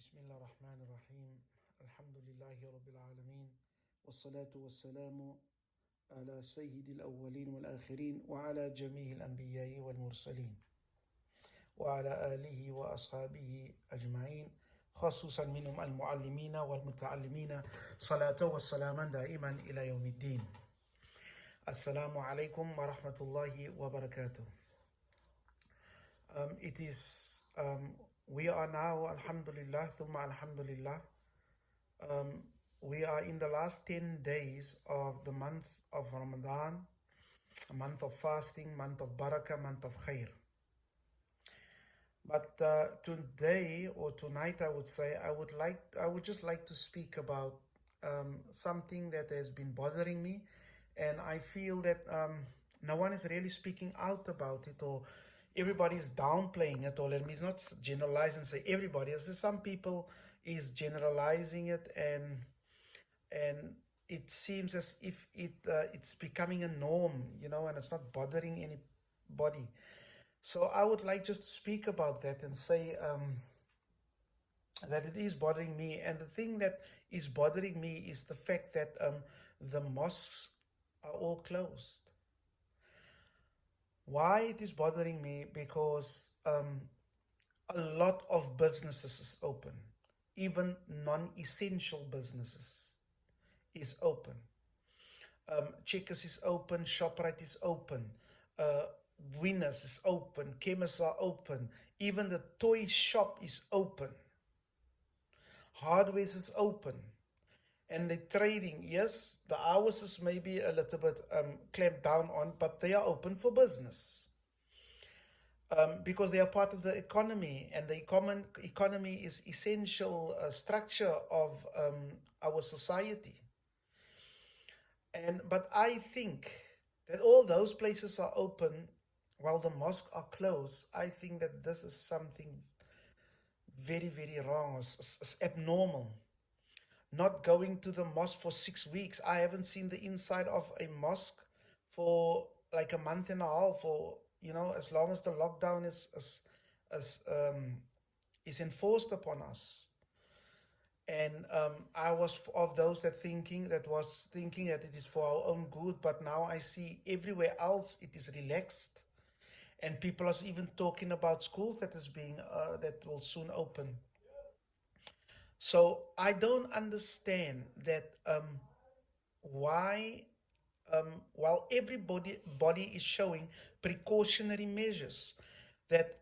بسم الله الرحمن الرحيم الحمد لله رب العالمين والصلاة والسلام على سيد الأولين والآخرين وعلى جميع الأنبياء والمرسلين وعلى آله وأصحابه أجمعين خصوصا منهم المعلمين والمتعلمين صلاة والسلاما دائما إلى يوم الدين. السلام عليكم ورحمة الله وبركاته. We are now, alhamdulillah, thumma alhamdulillah, we are in the last 10 days of the month of Ramadan, a month of fasting, month of barakah, month of khair. But today or tonight, I would say, I would just like to speak about something that has been bothering me, and I feel that no one is really speaking out about it, or everybody is downplaying it, or let me not generalize and say everybody. So some people is generalizing it, and it seems as if it's becoming a norm, and it's not bothering anybody. So I would like just to speak about that and say that it is bothering me. And the thing that is bothering me is the fact that the mosques are all closed. Why it is bothering me? Because a lot of businesses is open. Even non-essential businesses is open. Checkers is open, ShopRite is open, Winners is open, chemists are open, even the toy shop is open, hardware is open, and the trading, yes, the hours is maybe a little bit clamped down on, but they are open for business. Because they are part of the economy, and the economy is essential structure of our society. But I think that all those places are open while the mosques are closed. I think that this is something very, very wrong, it's abnormal. Not going to the mosque for 6 weeks. I haven't seen the inside of a mosque for like a month and a half, or as long as the lockdown is enforced upon us. And I was of those that was thinking that it is for our own good, but now I see everywhere else it is relaxed, and people are even talking about schools that will soon open. So I don't understand that why, while everybody is showing precautionary measures, that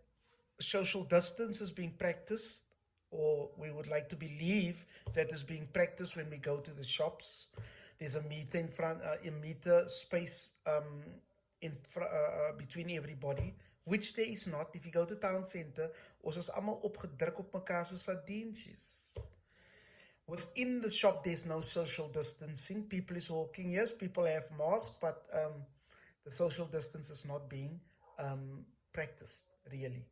social distance is being practiced, or we would like to believe that is being practiced when we go to the shops. There's a meter in front, a meter space between everybody, which there is not. If you go to town center, ons is allemaal opgedruk op mekaar soos sardientjies. Within the shop, there's no social distancing. People is walking. Yes, people have masks, but the social distance is not being practiced, really,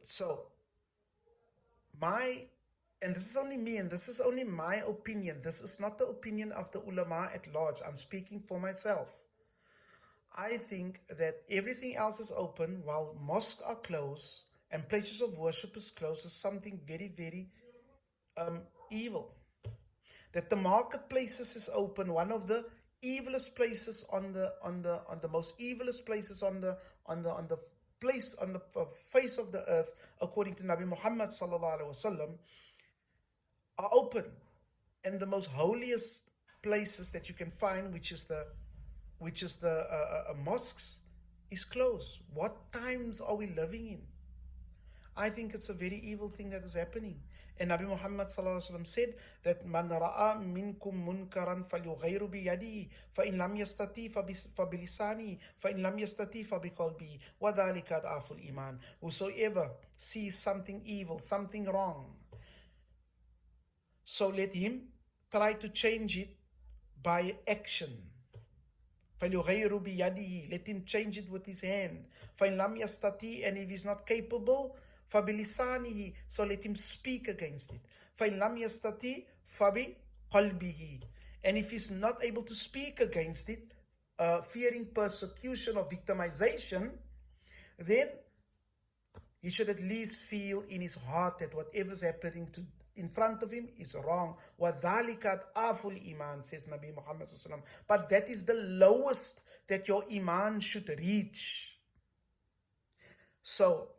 So, and this is only me, and this is only my opinion. This is not the opinion of the ulama at large. I'm speaking for myself. I think that everything else is open while mosques are closed and places of worship is closed is something very, very evil. That the marketplaces is open, one of the evilest places on the most evilest places on the face of the earth, according to Nabi Muhammad sallallahu alaihi wasallam, are open, and the most holiest places that you can find, which is the mosques, is closed. What times are we living in? I think it's a very evil thing that is happening. And Nabi Muhammad sallallahu alaihi wasallam said that man ra'a minkum munkaran falyughayyiru bi yadihi, fa in lam yastati fa bi lisani, fa in lam yastati fa bi qalbi, wa dhalika ad'aful iman. Whosoever sees something evil, something wrong, so let him try to change it by action. فَلْيُغَيِّرُ بِيَدِهِ, let him change it with his hand. فَإِنْ لَمْ يَسْتَطِيعْ, and if he's not capable, فَبِلِسَانِهِ, so let him speak against it. فَإِنْ لَمْ يَسْتَطِيعْ فَبِقَلْبِهِ, and if he's not able to speak against it, fearing persecution or victimization, then He should at least feel in his heart that whatever's happening in front of him is wrong. وَذَلِكَ أَضْعَفُ iman, says Nabi Muhammad sallallahu alaihi wasallam. But that is the lowest that your iman should reach. So,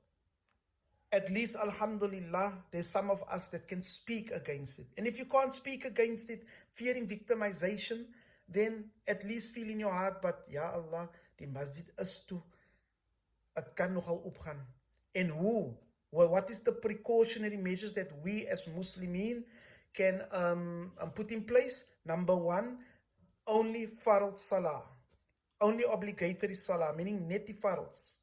at least, alhamdulillah, there's some of us that can speak against it. And if you can't speak against it, fearing victimization, then at least feel in your heart, but ya Allah, die masjid is toe. Het kan nogal opgaan. En hoe? Well, what is the precautionary measures that we as Muslimin can put in place? Number one, only farad salah. Only obligatory salah, meaning net die farals.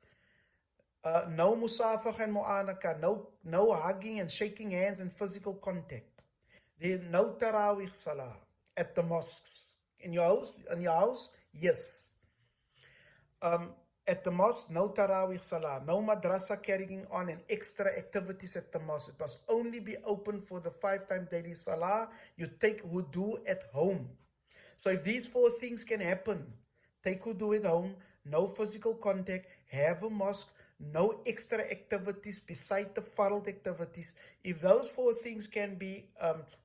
No musafah and mu'anaka, no hugging and shaking hands and physical contact. There no tarawih salah at the mosques. In your house, yes. At the mosque, no tarawih salah, no madrasa carrying on and extra activities at the mosque. It must only be open for the 5-time daily salah you take wudu at home. So if these 4 things can happen, take wudu at home, no physical contact, have a mosque, no extra activities beside the farad activities. If those 4 things can be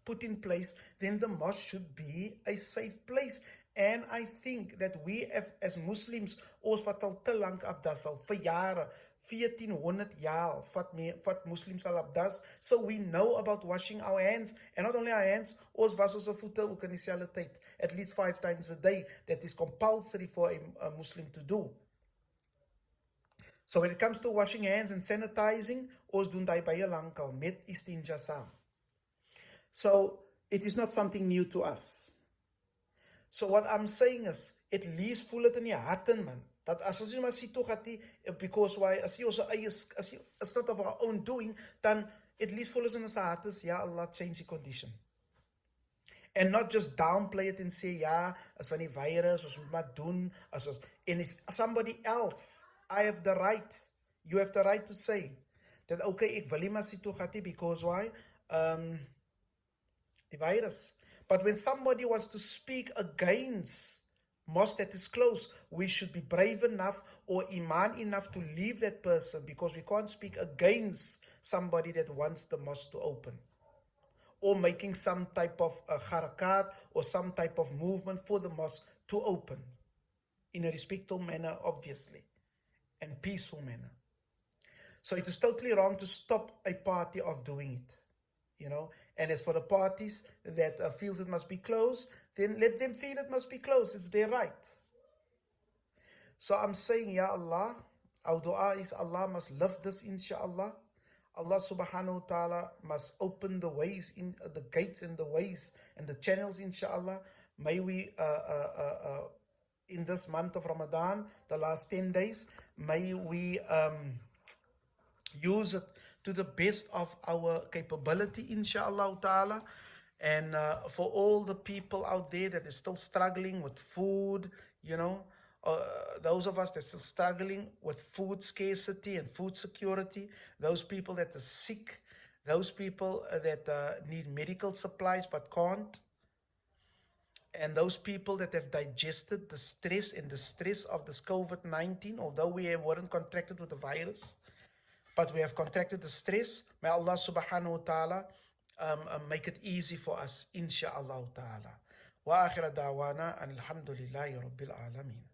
put in place, then the mosque should be a safe place. And I think that we as Muslims, ons wat al te lank abdas al, vir jare, 1400 jaar, vat Muslims al abdas, so we know about washing our hands, and not only our hands, ons was ons voete ook in dieselfde tyd, at least 5 times a day. That is compulsory for a Muslim to do. So when it comes to washing hands and sanitizing, ons doen daai baie lank al met istinja saam. So it is not something new to us. So what I'm saying is, at least voel het in die harten, man. Dat as jy maar sien toch het because why, as jy ons eie, as jy, it's not of our own doing, dan at least voel het in ons hart is, ja Allah, change the condition. And not just downplay it and say, ja, as van die virus, ons moet maar doen, and if somebody else, I have the right, you have the right to say, that okay, ek wil nie maar sien toch het because why, the virus. But when somebody wants to speak against mosque that is closed, we should be brave enough or iman enough to leave that person, because we can't speak against somebody that wants the mosque to open, or making some type of harakat or some type of movement for the mosque to open in a respectful manner, obviously, and peaceful manner. So it is totally wrong to stop a party of doing it, you know. And as for the parties that feels it must be closed, then let them feel it must be closed. It's their right. So I'm saying, Ya Allah, our dua is Allah must love this, inshallah. Allah subhanahu wa ta'ala must open the ways, in the gates and the ways and the channels, inshallah. May we, in this month of Ramadan, the last 10 days, may we use it to the best of our capability, inshallah ta'ala. And for all the people out there that is still struggling with food, you know, those of us that are still struggling with food scarcity and food security, those people that are sick, those people that need medical supplies but can't, and those people that have digested the stress and the stress of this COVID-19, although we weren't contracted with the virus, but we have contracted the stress. May Allah subhanahu wa ta'ala make it easy for us, insha'Allah ta'ala. Wa akhira da'wana and alhamdulillahi rabbil alameen.